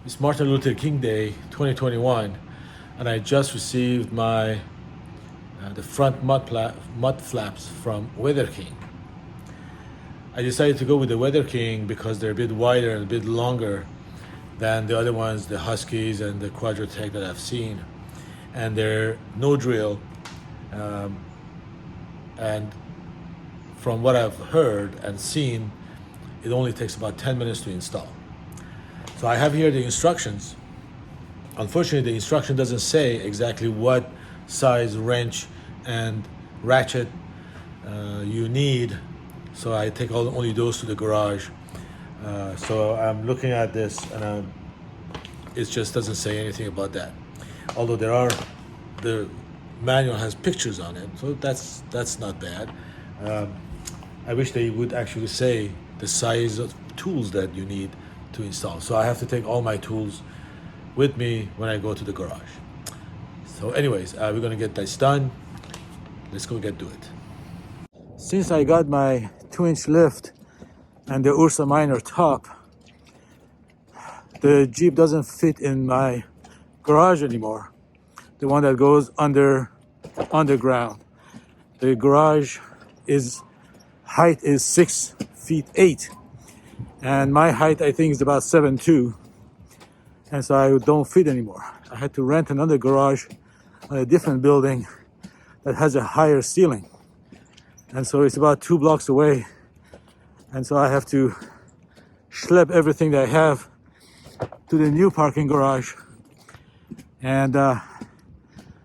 It's Martin Luther King Day 2021, and I just received my the front mud flaps from Weather King. I decided to go with the Weather King because they're a bit wider and a bit longer than the other ones, the Huskies and the WeatherTech that I've seen, and they're no drill. And from what I've heard and seen, it only takes about 10 minutes to install. So I have here the instructions. Unfortunately, the instruction doesn't say exactly what size wrench and ratchet you need. So I take only those to the garage. So I'm looking at this, and it just doesn't say anything about that. Although the manual has pictures on it, so that's not bad. I wish they would actually say the size of tools that you need to install. So I have to take all my tools with me when I go to the garage. So anyways, we're gonna get this done. Let's go get to it. Since I got my 2-inch lift and the Ursa Minor top, the Jeep doesn't fit in my garage anymore. The one that goes underground. The garage height is 6'8", and my height I think is about 7'2", and so I don't fit anymore. I had to rent another garage on a different building that has a higher ceiling, and so it's about 2 blocks away, and so I have to schlep everything that I have to the new parking garage, and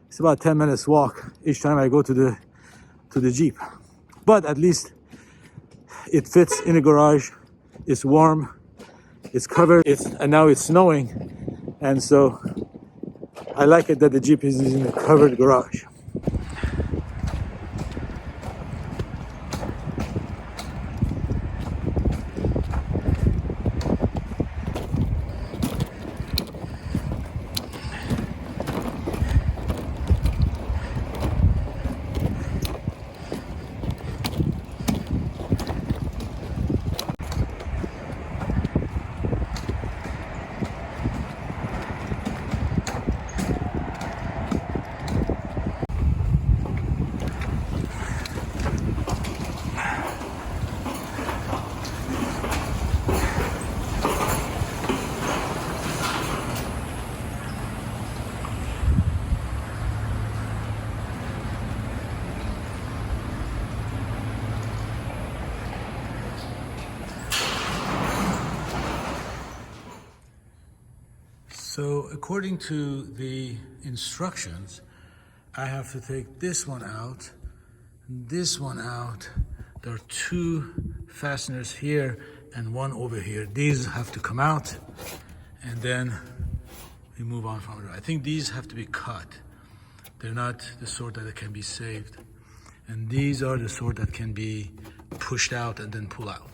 it's about 10 minutes walk each time I go to the Jeep. But at least it fits in the garage. It's warm, it's covered, and now it's snowing, and so I like it that the Jeep is in a covered garage. So according to the instructions, I have to take this one out, this one out. There are 2 fasteners here and 1 over here. These have to come out, and then we move on from it. I think these have to be cut. They're not the sort that can be saved. And these are the sort that can be pushed out and then pull out.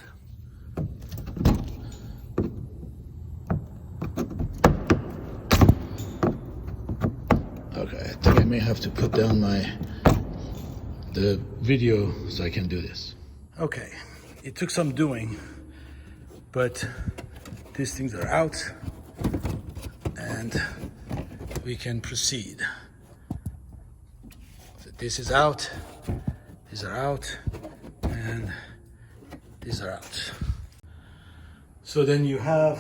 Okay, I think I may have to put down the video so I can do this. Okay, it took some doing, but these things are out and we can proceed. So this is out, these are out, and these are out. So then you have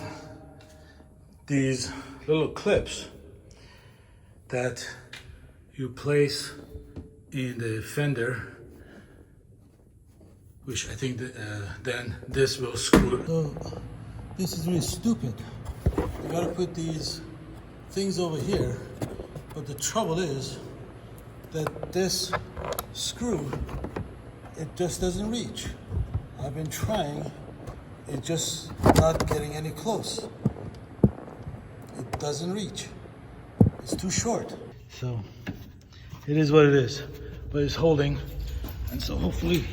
these little clips that you place in the fender, which I think then this will screw. So this is really stupid. You gotta put these things over here, but the trouble is that this screw, it just doesn't reach. I've been trying, it's just not getting any close. It doesn't reach. It's too short. So it is what it is, but it's holding, and so hopefully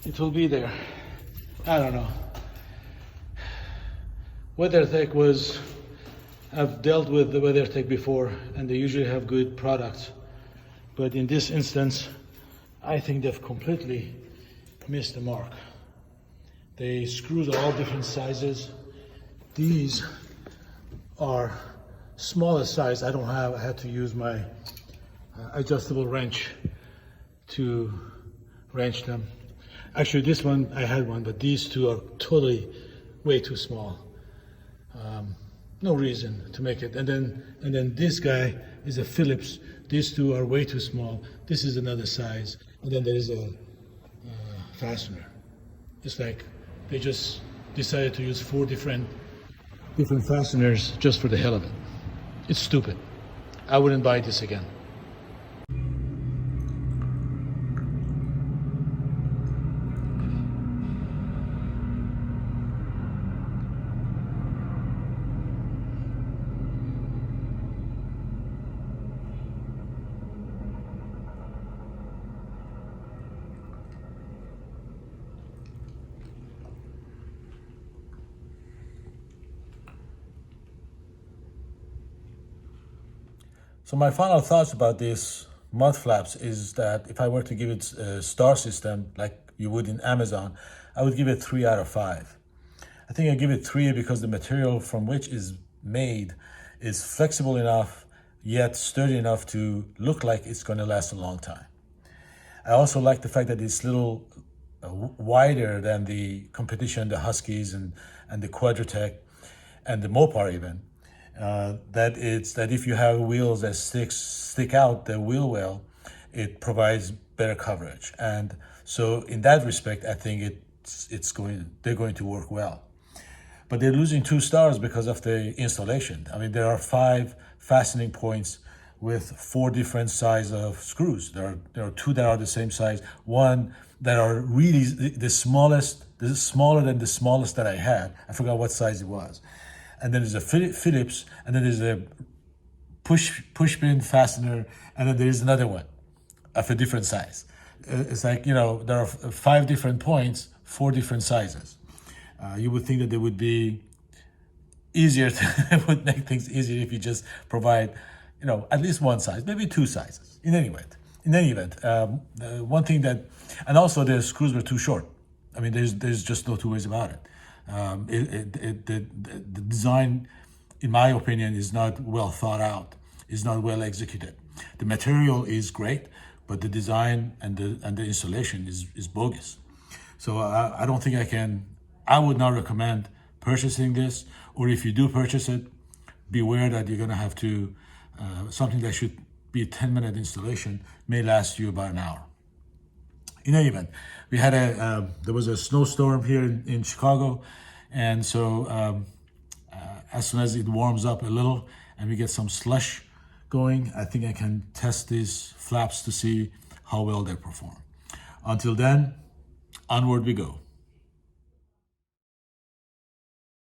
it will be there. I don't know. WeatherTech I've dealt with the WeatherTech before, and they usually have good products. But in this instance, I think they've completely missed the mark. The screws are all different sizes. These are smaller size. I had to use my adjustable wrench to wrench them. Actually, this one, I had one, but these two are totally way too small. No reason to make it. And then this guy is a Phillips. These two are way too small. This is another size. And then there is a fastener. It's like they just decided to use 4 different fasteners just for the hell of it. It's stupid. I wouldn't buy this again. So my final thoughts about these mud flaps is that if I were to give it a star system like you would in Amazon, I would give it 3 out of 5. I think I give it 3 because the material from which is made is flexible enough yet sturdy enough to look like it's going to last a long time. I also like the fact that it's a little wider than the competition, the Huskies and the WeatherTech and the Mopar even. That if you have wheels that stick out the wheel well, it provides better coverage. And so in that respect, I think they're going to work well. But they're losing 2 stars because of the installation. I mean, there are 5 fastening points with 4 different size of screws. There are 2 that are the same size, 1 that are really the smallest. This is smaller than the smallest that I had. I forgot what size it was. And then there's a Phillips, and then there's a push pin fastener, and then there's another one of a different size. It's like, there are 5 different points, 4 different sizes. You would think that they would be easier, it would make things easier if you just provide, at least 1 size, maybe 2 sizes. In any event, one thing and also the screws were too short. I mean, there's just no 2 ways about it. The design, in my opinion, is not well thought out, is not well executed. The material is great, but the design and the installation is bogus. So I don't think I would not recommend purchasing this, or if you do purchase it, beware that you're going to have to, something that should be a 10-minute installation may last you about an hour. In any event, there was a snowstorm here in Chicago, and so as soon as it warms up a little and we get some slush going, I think I can test these flaps to see how well they perform. Until then, onward we go.